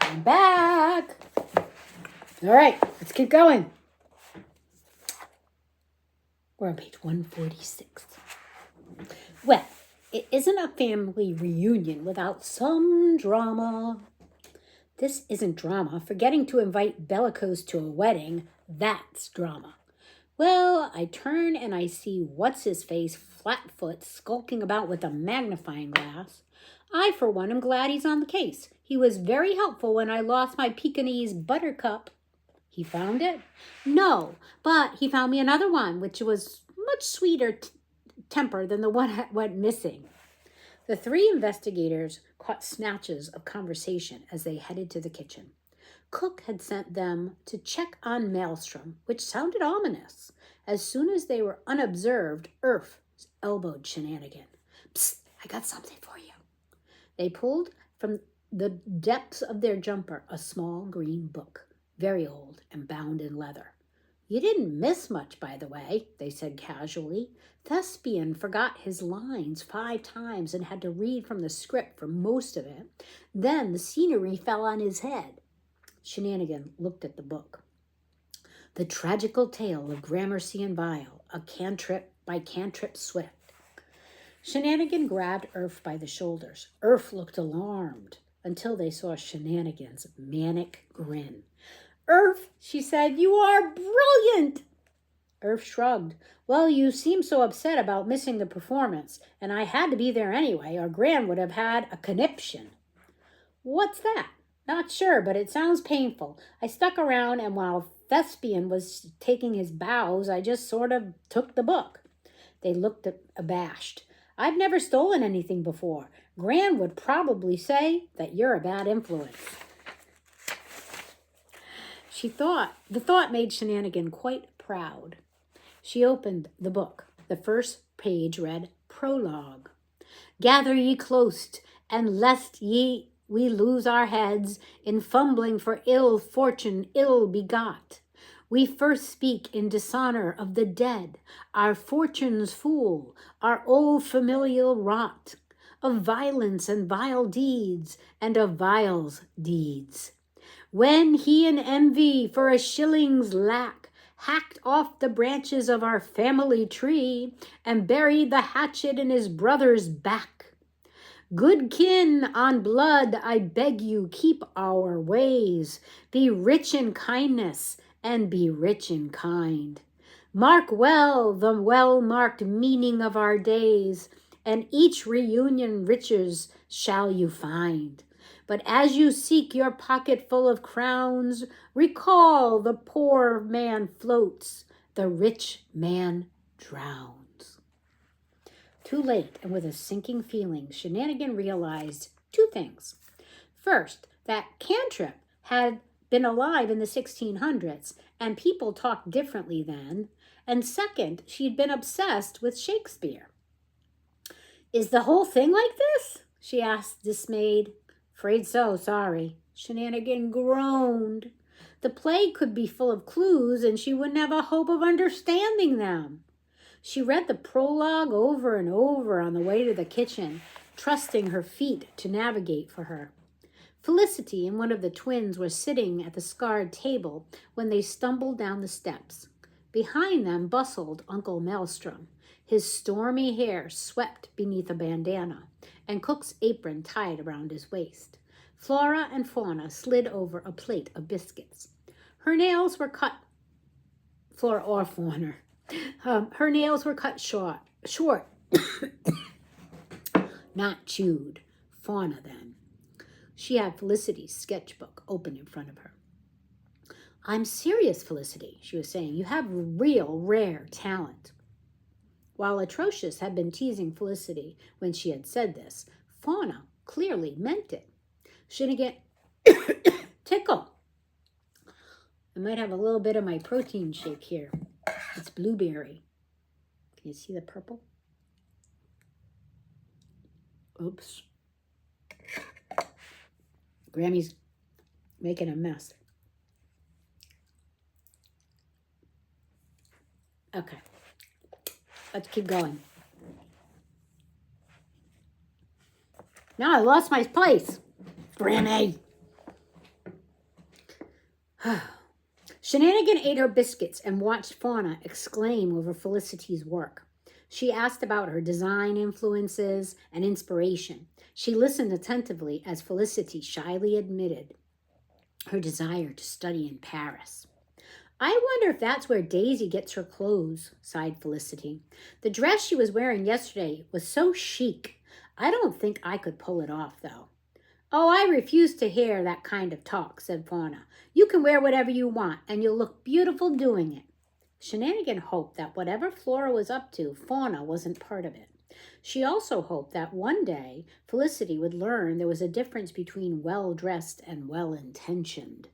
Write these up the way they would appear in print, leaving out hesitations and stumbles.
I'm back. All right, let's keep going. We're on page 146. Well, it isn't a family reunion without some drama. This isn't drama. Forgetting to invite Bellicose to a wedding, that's drama. Well, I turn and I see What's-His-Face Flatfoot skulking about with a magnifying glass. I, for one, am glad he's on the case. He was very helpful when I lost my Pekingese Buttercup. He found it? No, but he found me another one, which was much sweeter temper than the one that went missing. The three investigators caught snatches of conversation as they headed to the kitchen. Cook had sent them to check on Maelstrom, which sounded ominous. As soon as they were unobserved, Irf elbowed Shenanigan. Psst, I got something for you. They pulled from the depths of their jumper a small green book, very old and bound in leather. You didn't miss much, by the way, they said casually. Thespian forgot his lines 5 times and had to read from the script for most of it. Then the scenery fell on his head. Shenanigan looked at the book. The Tragical Tale of Gramercy and Vile, a cantrip by Cantrip Swift. Shenanigan grabbed Irf by the shoulders. Irf looked alarmed until they saw Shenanigan's manic grin. Irf, she said, you are brilliant. Irf shrugged. Well, you seem so upset about missing the performance, and I had to be there anyway, or Gran would have had a conniption. What's that? Not sure, but it sounds painful. I stuck around, and while Thespian was taking his bows, I just sort of took the book. They looked abashed. I've never stolen anything before. Gran would probably say that you're a bad influence. The thought made Shenanigan quite proud. She opened the book. The first page read, Prologue. Gather ye close, and lest we lose our heads in fumbling for ill fortune ill begot. We first speak in dishonor of the dead, our fortune's fool, our old familial rot, of violence and vile deeds, and of vile's deeds. When he in envy for a shilling's lack hacked off the branches of our family tree and buried the hatchet in his brother's back. Good kin on blood, I beg you, keep our ways. Be rich in kindness and be rich in kind. Mark well the well-marked meaning of our days, and each reunion riches shall you find. But as you seek your pocket full of crowns, recall the poor man floats, the rich man drowns. Too late, and with a sinking feeling, Shenanigan realized 2 things. First, that Cantrip had been alive in the 1600s, and people talked differently then. And second, she'd been obsessed with Shakespeare. Is the whole thing like this? She asked, dismayed. Afraid so, sorry. Shenanigan groaned. The play could be full of clues, and she wouldn't have a hope of understanding them. She read the prologue over and over on the way to the kitchen, trusting her feet to navigate for her. Felicity and one of the twins were sitting at the scarred table when they stumbled down the steps. Behind them bustled Uncle Maelstrom, his stormy hair swept beneath a bandana, and Cook's apron tied around his waist. Flora and Fauna slid over a plate of biscuits. Her nails were cut. Flora or Fauna. Her nails were cut short, not chewed. Fauna, then. She had Felicity's sketchbook open in front of her. I'm serious, Felicity, she was saying. You have real, rare talent. While Atrocious had been teasing Felicity when she had said this, Fauna clearly meant it. Shenanigan, tickle. I might have a little bit of my protein shake here. It's blueberry. Can you see the purple? Oops. Grammy's making a mess. Okay. Let's keep going. Now I lost my place. Grammy. Shenanigan ate her biscuits and watched Fauna exclaim over Felicity's work. She asked about her design influences and inspiration. She listened attentively as Felicity shyly admitted her desire to study in Paris. I wonder if that's where Daisy gets her clothes, sighed Felicity. The dress she was wearing yesterday was so chic. I don't think I could pull it off, though. Oh, I refuse to hear that kind of talk, said Fauna. You can wear whatever you want, and you'll look beautiful doing it. Shenanigan hoped that whatever Flora was up to, Fauna wasn't part of it. She also hoped that one day Felicity would learn there was a difference between well-dressed and well-intentioned.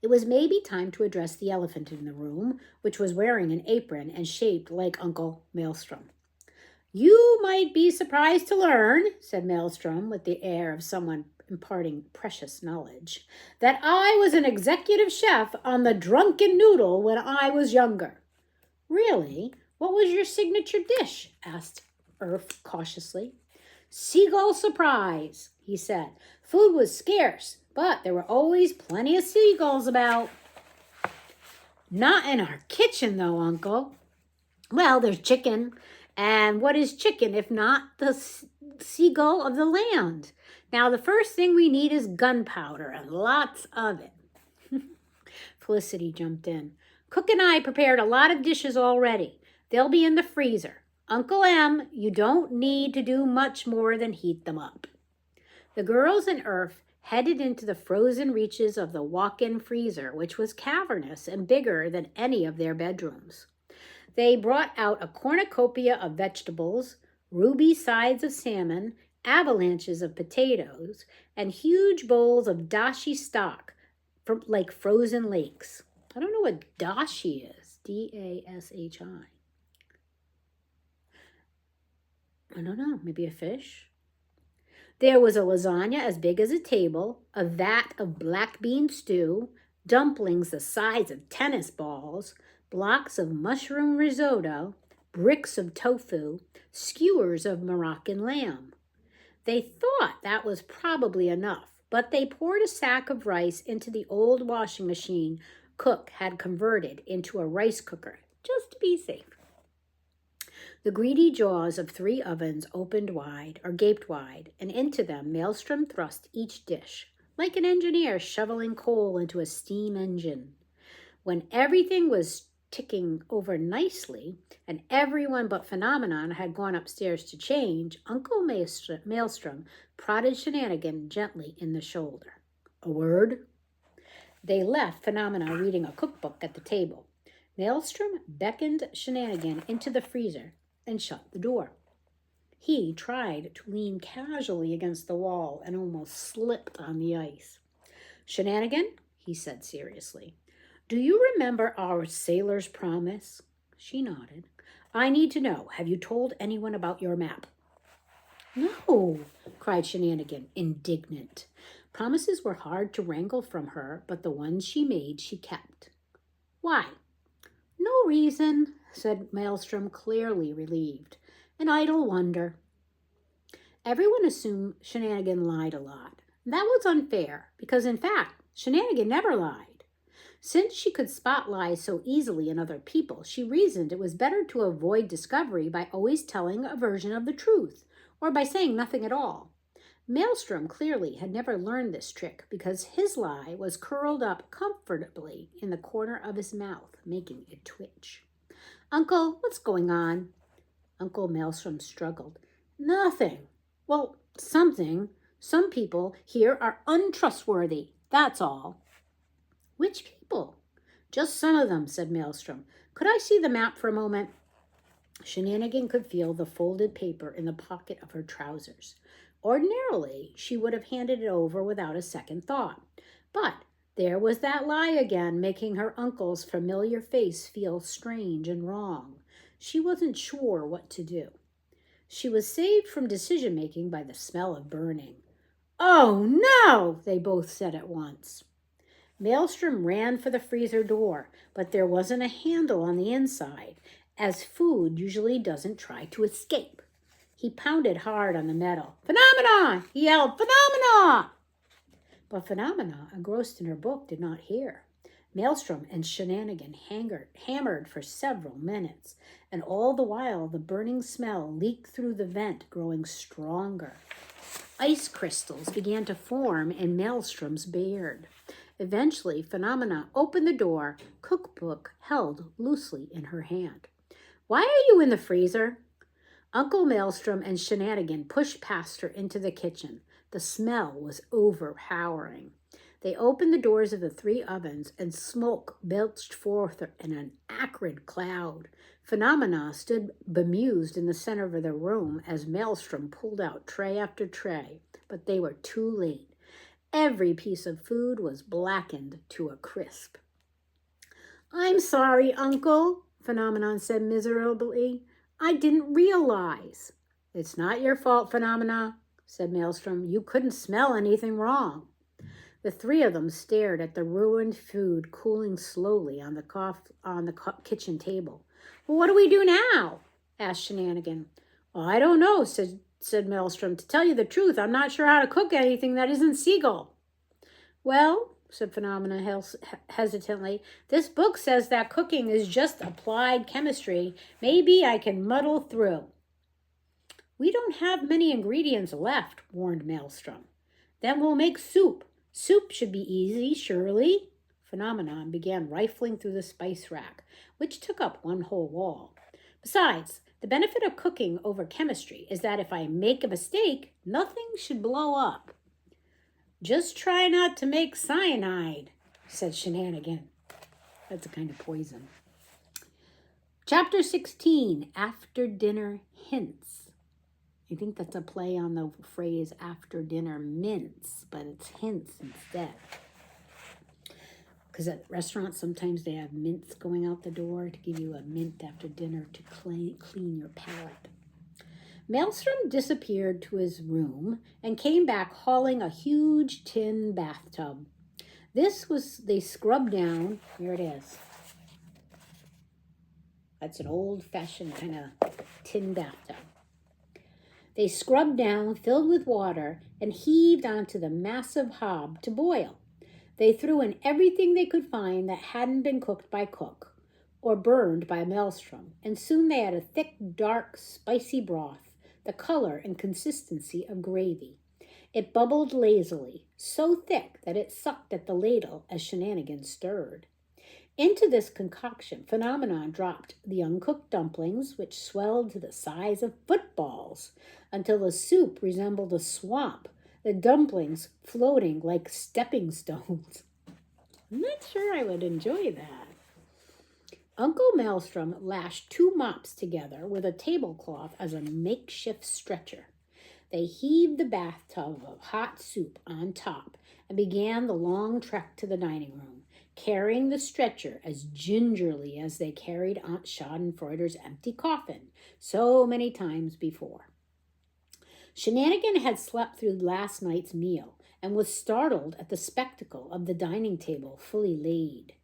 It was maybe time to address the elephant in the room, which was wearing an apron and shaped like Uncle Maelstrom. You might be surprised to learn, said Maelstrom with the air of someone imparting precious knowledge, that I was an executive chef on the Drunken Noodle when I was younger. Really? What was your signature dish? Asked Earth cautiously. Seagull surprise, he said. Food was scarce, but there were always plenty of seagulls about. Not in our kitchen, though, Uncle. Well, there's chicken. And what is chicken if not the seagull of the land? Now, the first thing we need is gunpowder and lots of it. Felicity jumped in. Cook and I prepared a lot of dishes already. They'll be in the freezer. Uncle Em, you don't need to do much more than heat them up. The girls and Earth headed into the frozen reaches of the walk-in freezer, which was cavernous and bigger than any of their bedrooms. They brought out a cornucopia of vegetables, ruby sides of salmon, avalanches of potatoes, and huge bowls of dashi stock from like frozen lakes. I don't know what dashi is. D-A-S-H-I. I don't know, maybe a fish? There was a lasagna as big as a table, a vat of black bean stew, dumplings the size of tennis balls, blocks of mushroom risotto, bricks of tofu, skewers of Moroccan lamb. They thought that was probably enough, but they poured a sack of rice into the old washing machine Cook had converted into a rice cooker, just to be safe. The greedy jaws of 3 ovens opened wide, or gaped wide, and into them Maelstrom thrust each dish, like an engineer shoveling coal into a steam engine. When everything was ticking over nicely, and everyone but Phenomenon had gone upstairs to change, Uncle Maelstrom prodded Shenanigan gently in the shoulder. A word? They left Phenomenon reading a cookbook at the table. Maelstrom beckoned Shenanigan into the freezer and shut the door. He tried to lean casually against the wall and almost slipped on the ice. Shenanigan, he said seriously, do you remember our sailor's promise? She nodded. I need to know, have you told anyone about your map? No, cried Shenanigan, indignant. Promises were hard to wrangle from her, but the ones she made she kept. Why? No reason, said Maelstrom, clearly relieved. An idle wonder. Everyone assumed Shenanigan lied a lot. That was unfair, because in fact, Shenanigan never lied. Since she could spot lies so easily in other people, she reasoned it was better to avoid discovery by always telling a version of the truth, or by saying nothing at all. Maelstrom clearly had never learned this trick because his lie was curled up comfortably in the corner of his mouth, making it twitch. Uncle, what's going on? Uncle Maelstrom struggled. Nothing. Well, something. Some people here are untrustworthy, that's all. Which people? Just some of them, said Maelstrom. Could I see the map for a moment? Shenanigan could feel the folded paper in the pocket of her trousers. Ordinarily, she would have handed it over without a second thought. But there was that lie again, making her uncle's familiar face feel strange and wrong. She wasn't sure what to do. She was saved from decision-making by the smell of burning. Oh, no, they both said at once. Maelstrom ran for the freezer door, but there wasn't a handle on the inside, as food usually doesn't try to escape. He pounded hard on the metal. Phenomenon! He yelled, Phenomenon! But Phenomena, engrossed in her book, did not hear. Maelstrom and Shenanigan hammered for several minutes, and all the while the burning smell leaked through the vent, growing stronger. Ice crystals began to form in Maelstrom's beard. Eventually, Phenomena opened the door, cookbook held loosely in her hand. "Why are you in the freezer?" Uncle Maelstrom and Shenanigan pushed past her into the kitchen. The smell was overpowering. They opened the doors of the 3 ovens, and smoke belched forth in an acrid cloud. Phenomena stood bemused in the center of the room as Maelstrom pulled out tray after tray, but they were too late. Every piece of food was blackened to a crisp. "I'm sorry, Uncle," Phenomenon said miserably. "I didn't realize." "It's not your fault, Phenomena," said Maelstrom. "You couldn't smell anything wrong." The 3 of them stared at the ruined food cooling slowly on the kitchen table. "Well, what do we do now?" asked Shenanigan. "Well, I don't know," said Maelstrom. "To tell you the truth, I'm not sure how to cook anything that isn't seagull." "Well," said Phenomena hesitantly, "this book says that cooking is just applied chemistry. Maybe I can muddle through." "We don't have many ingredients left," warned Maelstrom. "Then we'll make soup. Soup should be easy, surely." Phenomenon began rifling through the spice rack, which took up one whole wall. "Besides, the benefit of cooking over chemistry is that if I make a mistake, nothing should blow up." "Just try not to make cyanide," said Shenanigan. That's a kind of poison. Chapter 16, After Dinner Hints. I think that's a play on the phrase after dinner mints, but it's hints instead. Because at restaurants, sometimes they have mints going out the door to give you a mint after dinner to clean your palate. Maelstrom disappeared to his room and came back hauling a huge tin bathtub. They scrubbed down. Here it is. That's an old-fashioned kind of tin bathtub. They scrubbed down, filled with water, and heaved onto the massive hob to boil. They threw in everything they could find that hadn't been cooked by Cook or burned by Maelstrom, and soon they had a thick, dark, spicy broth, the color and consistency of gravy. It bubbled lazily, so thick that it sucked at the ladle as Shenanigan stirred. Into this concoction, Phenomenon dropped the uncooked dumplings, which swelled to the size of footballs, until the soup resembled a swamp, the dumplings floating like stepping stones. I'm not sure I would enjoy that. Uncle Maelstrom lashed 2 mops together with a tablecloth as a makeshift stretcher. They heaved the bathtub of hot soup on top and began the long trek to the dining room, carrying the stretcher as gingerly as they carried Aunt Schadenfreude's empty coffin so many times before. Shenanigan had slept through last night's meal and was startled at the spectacle of the dining table fully laid.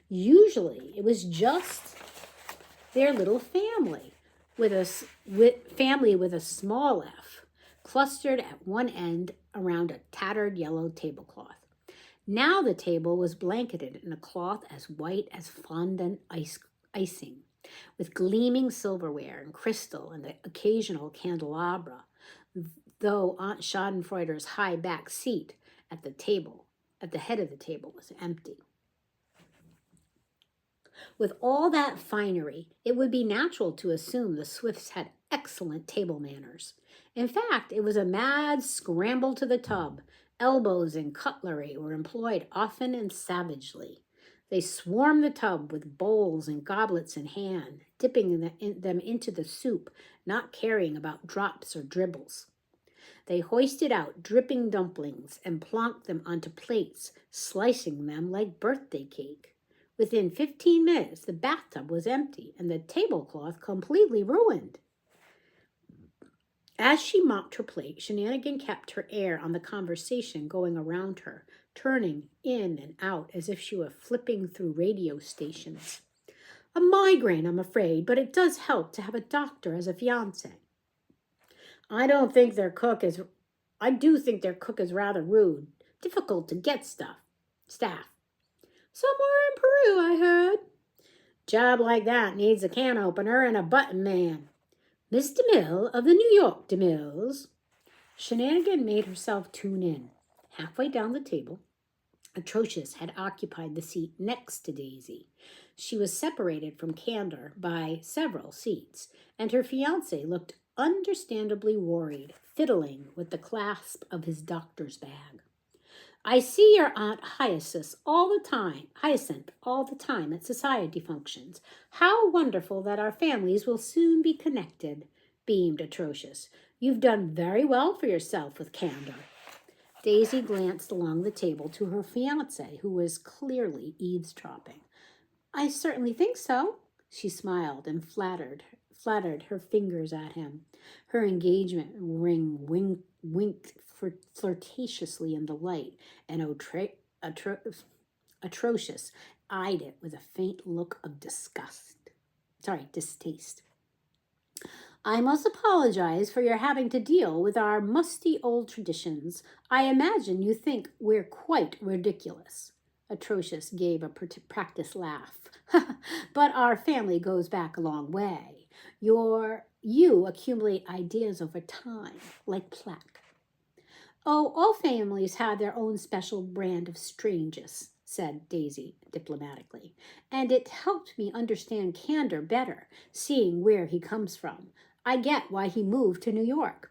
Usually it was just their little family with a small f, clustered at one end around a tattered yellow tablecloth. Now the table was blanketed in a cloth as white as fondant icing, with gleaming silverware and crystal and the occasional candelabra, though Aunt Schadenfreude's high back seat at the head of the table, was empty. With all that finery, it would be natural to assume the Swifts had excellent table manners. In fact, it was a mad scramble to the tub. Elbows and cutlery were employed often and savagely. They swarmed the tub with bowls and goblets in hand, dipping them into the soup, not caring about drops or dribbles. They hoisted out dripping dumplings and plonked them onto plates, slicing them like birthday cake. Within 15 minutes, the bathtub was empty and the tablecloth completely ruined. As she mopped her plate, Shenanigan kept her ear on the conversation going around her, turning in and out as if she were flipping through radio stations. "A migraine, I'm afraid, but it does help to have a doctor as a fiancé. I do think their cook is rather rude. difficult to get staff. Somewhere in Peru, I heard. Job like that needs a can opener and a button man. Miss DeMille of the New York DeMilles. Shenanigan made herself tune in. Halfway down the table, Atrocious had occupied the seat next to Daisy. She was separated from Candor by several seats, and her fiancé looked understandably worried, fiddling with the clasp of his doctor's bag. I see your Aunt Hyacinth all the time at society functions. How wonderful that our families will soon be connected, beamed Atrocious. You've done very well for yourself with Candor. Daisy glanced along the table to her fiancé, who was clearly eavesdropping. I certainly think so. She smiled and flattered her fingers at him. Her engagement ring winked flirtatiously in the light, and Atrocious eyed it with a faint look of distaste. I must apologize for your having to deal with our musty old traditions. I imagine you think we're quite ridiculous. Atrocious gave a practiced laugh. But our family goes back a long way. You accumulate ideas over time, like plaque. Oh, all families have their own special brand of strangeness, said Daisy diplomatically, and it helped me understand Candor better, seeing where he comes from. I get why he moved to New York.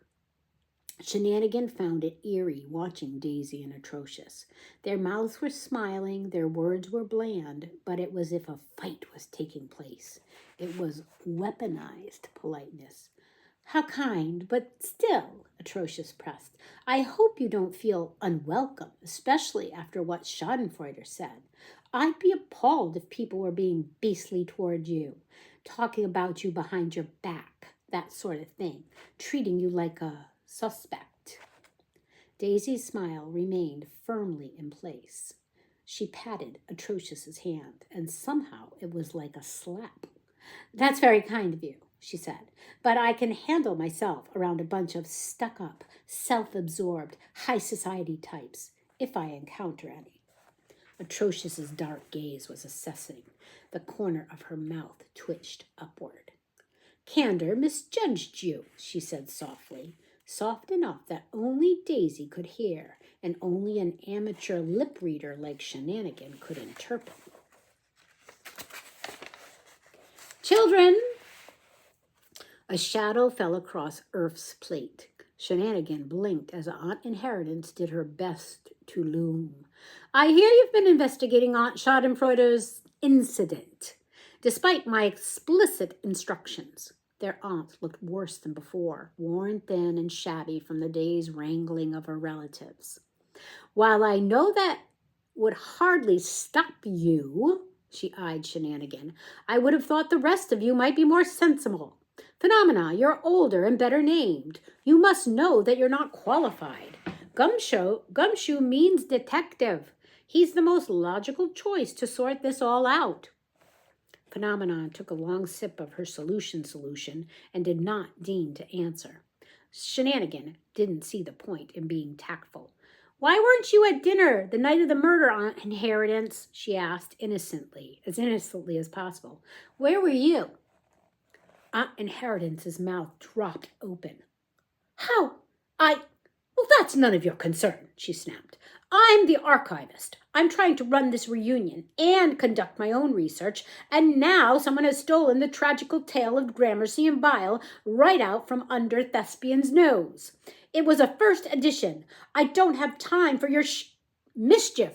Shenanigan found it eerie watching Daisy and Atrocious. Their mouths were smiling, their words were bland, but it was as if a fight was taking place. It was weaponized politeness. How kind, but still, Atrocious pressed. I hope you don't feel unwelcome, especially after what Schadenfreude said. I'd be appalled if people were being beastly toward you, talking about you behind your back, that sort of thing, treating you like a suspect. Daisy's smile remained firmly in place. She patted Atrocious's hand, and somehow it was like a slap. That's very kind of you, she said, but I can handle myself around a bunch of stuck-up, self-absorbed, high society types, if I encounter any. Atrocious's dark gaze was assessing. The corner of her mouth twitched upward. Candor misjudged you, she said softly, soft enough that only Daisy could hear, and only an amateur lip reader like Shenanigan could interpret. Children! A shadow fell across Earth's plate. Shenanigan blinked as Aunt Inheritance did her best to loom. I hear you've been investigating Aunt Schadenfreude's incident, despite my explicit instructions. Their aunt looked worse than before, worn thin and shabby from the day's wrangling of her relatives. While I know that would hardly stop you, she eyed Shenanigan, I would have thought the rest of you might be more sensible. Phenomena, you're older and better named. You must know that you're not qualified. Gumshoe means detective. He's the most logical choice to sort this all out. Phenomenon took a long sip of her solution and did not deign to answer. Shenanigan didn't see the point in being tactful. Why weren't you at dinner the night of the murder, Aunt Inheritance? She asked as innocently as possible. Where were you? Aunt Inheritance's mouth dropped open. How? Well, that's none of your concern, she snapped. I'm the archivist. I'm trying to run this reunion and conduct my own research, and now someone has stolen the tragical tale of Gramercy and Bile right out from under Thespian's nose. It was a first edition. I don't have time for your mischief.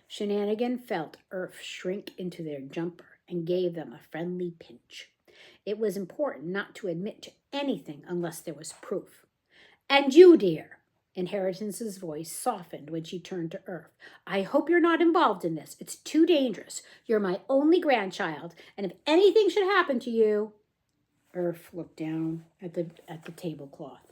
Shenanigan felt Earth shrink into their jumper and gave them a friendly pinch. It was important not to admit to anything unless there was proof. And you, dear, Inheritance's voice softened when she turned to Earth. I hope you're not involved in this. It's too dangerous. You're my only grandchild, and if anything should happen to you... Earth looked down at the tablecloth.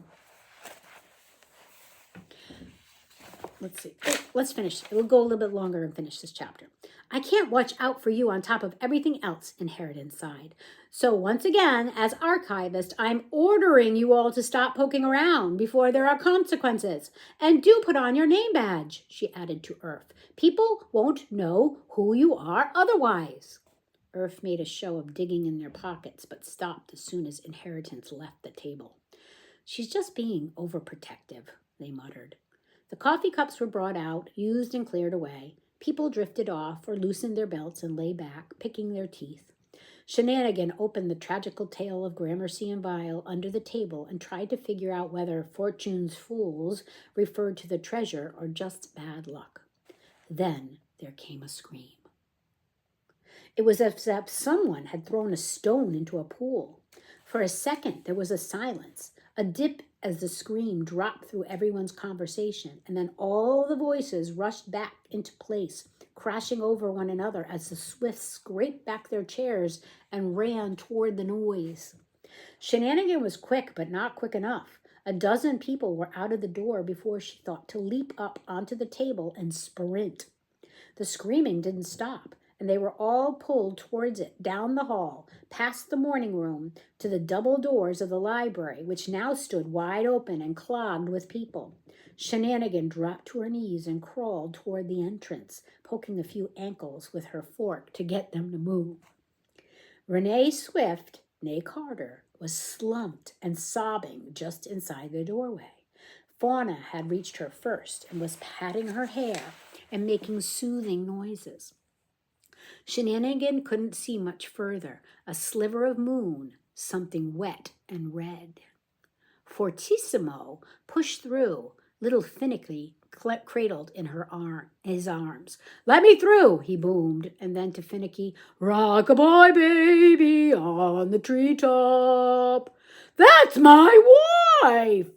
Let's see. Let's finish. We'll go a little bit longer and finish this chapter. I can't watch out for you on top of everything else, Inheritance sighed. So once again, as archivist, I'm ordering you all to stop poking around before there are consequences. And do put on your name badge, she added to Earth. People won't know who you are otherwise. Earth made a show of digging in their pockets, but stopped as soon as Inheritance left the table. She's just being overprotective, they muttered. The coffee cups were brought out, used and cleared away. People drifted off or loosened their belts and lay back, picking their teeth. Shenanigan opened the tragical tale of Gramercy and Vile under the table and tried to figure out whether Fortune's fools referred to the treasure or just bad luck. Then there came a scream. It was as if someone had thrown a stone into a pool. For a second, there was a silence, a dip as the scream dropped through everyone's conversation, and then all the voices rushed back into place, crashing over one another as the Swifts scraped back their chairs and ran toward the noise. Shenanigan was quick, but not quick enough. A dozen people were out of the door before she thought to leap up onto the table and sprint. The screaming didn't stop, and they were all pulled towards it, down the hall, past the morning room, to the double doors of the library, which now stood wide open and clogged with people. Shenanigan dropped to her knees and crawled toward the entrance, poking a few ankles with her fork to get them to move. Renee Swift, née Carter, was slumped and sobbing just inside the doorway. Fauna had reached her first and was patting her hair and making soothing noises. Shenanigan couldn't see much further, a sliver of moon, something wet and red. Fortissimo pushed through, little Finicky cradled in his arms. "Let me through," he boomed, and then to Finicky, "Rock-a-bye, baby, on the treetop. That's my wife!"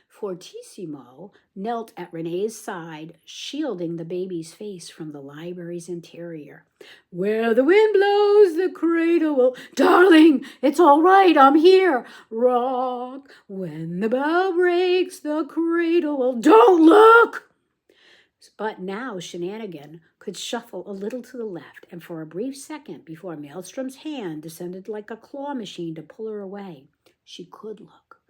Fortissimo knelt at Renee's side, shielding the baby's face from the library's interior. "Where the wind blows, the cradle will—" "Darling, it's all right, I'm here." "Rock, when the bough breaks, the cradle will—" "Don't look!" But now Shenanigan could shuffle a little to the left, and for a brief second, before Maelstrom's hand descended like a claw machine to pull her away, she could look.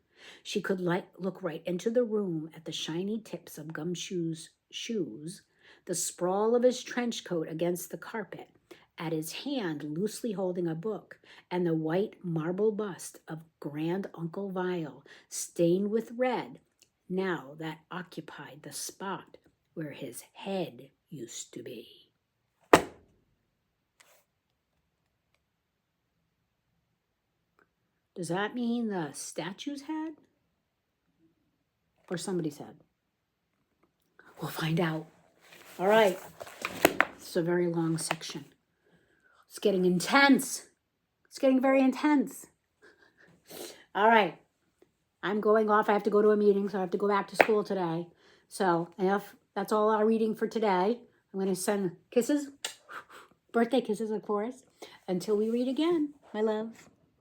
She could look right into the room at the shiny tips of Gumshoe's shoes, the sprawl of his trench coat against the carpet, at his hand loosely holding a book, and the white marble bust of Grand Uncle Vile, stained with red, now that occupied the spot where his head used to be. Does that mean the statue's head? Or somebody's head? We'll find out. All right. It's a very long section. It's getting intense. It's getting very intense. All right. I'm going off. I have to go to a meeting, so I have to go back to school today. So if that's all our reading for today, I'm going to send kisses, birthday kisses, of course, until we read again, my love.